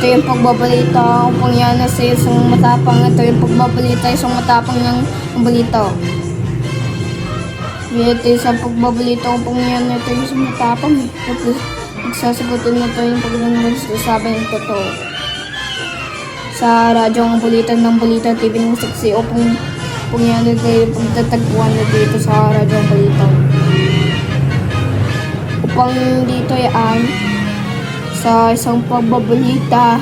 Ito yung pagbabalita upang yan na sa isang matapang. Ito yung pagbabalita isang matapang ng balita. Ito yung isang pagbabalita upang yan na ito yung isang matapang. Tapos magsasagutin na ito yung pagsasabi ng totoo. Sa radyo ang bulitan ng Balita TV ng saksi upang yan na ito yung pagtatagpuan na dito sa radyo ang balita. Upang dito yan sa isang pagbabalita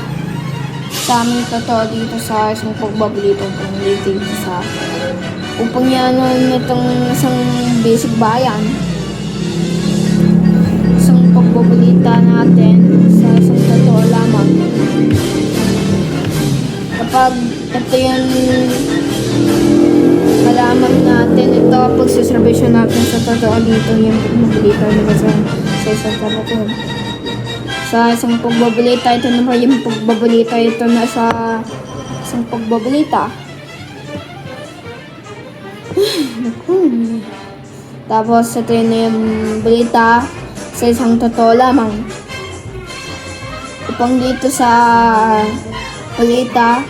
sa aming totoo dito sa isang pagbabalita dito sa upang yan itong isang basic bayan, isang pagbabalita natin sa isang totoo lamang. Kapag ito yung malaman natin, ito pagsiservisyon natin sa totoo dito yung pagbabalita nila sa isang kapatid. Sa isang pagbabalita, ito naman yung pagbabalita, ito na sa isang pagbabalita. Tapos ito na yung balita sa isang totoo lamang. Upang dito sa balita,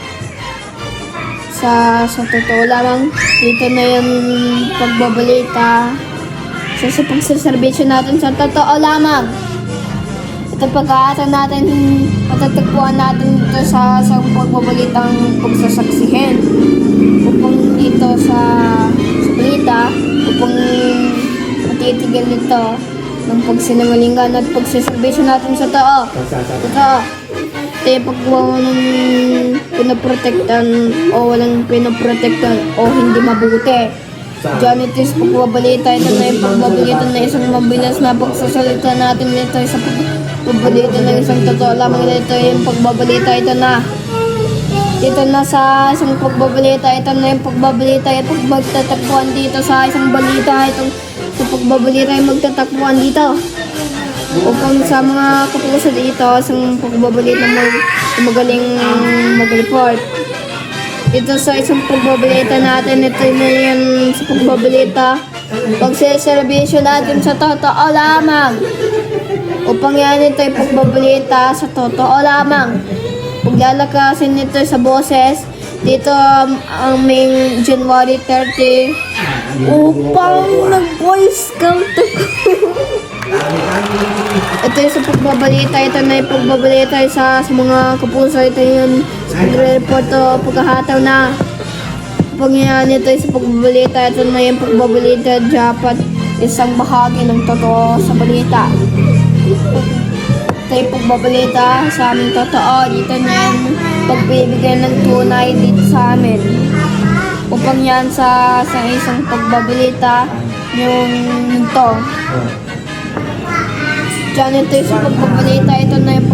sa totoo lamang, dito na yung pagbabalita sa pagsaservisyo natin sa totoo lamang. Ito pagkakataon natin, matatagpuan natin dito sa isang pagbabalitang pagsasaksihin. Upang dito sa balita, upang matitigil nito ng pagsinungalingan at pagsaservisyo natin sa tao. Ito yung paggawa ng pinaprotektan o walang pinaprotektan o hindi mabuti. Diyan ito yung pagbabalita, ito na yung pagbabalita na isang mabilis na pagsasalita natin nito sa pagbabalita ng isang totoo lamang. Ito yung pagbabalita, ito na sa isang pagbabalita, ito na yung pagbabalita, yung magtatagpuan dito sa isang balita, itong sa pagbabalita yung magtatagpuan dito. Upang sa mga kapuso dito, isang pagbabalita magaling mag-report. Ito sa isang pagbabalita natin, ito na yan sa pagbabalita. Pagsiservisyo natin sa totoo lamang. Upang yan ito yung pagbabalita sa totoo lamang. Paglalakasin nito sa boses, dito ang may January 30, upang nag-voice count ako. Ito yung sa pagbabalita, ito na yung pagbabalita sa mga kapuso, ito yung pagre-report o pagkahataw na pangyayan nito yung sa pagbabalita, ito na yung pagbabalita, dapat isang bahagi ng totoo sa balita. Ito yung pagbabalita sa aming totoo, dito na yung pagbibigay ng tunay dito sa amin. Upang yan sa isang pagbabalita yung ito. Diyan ito yung sa pagbabalita, ito na yung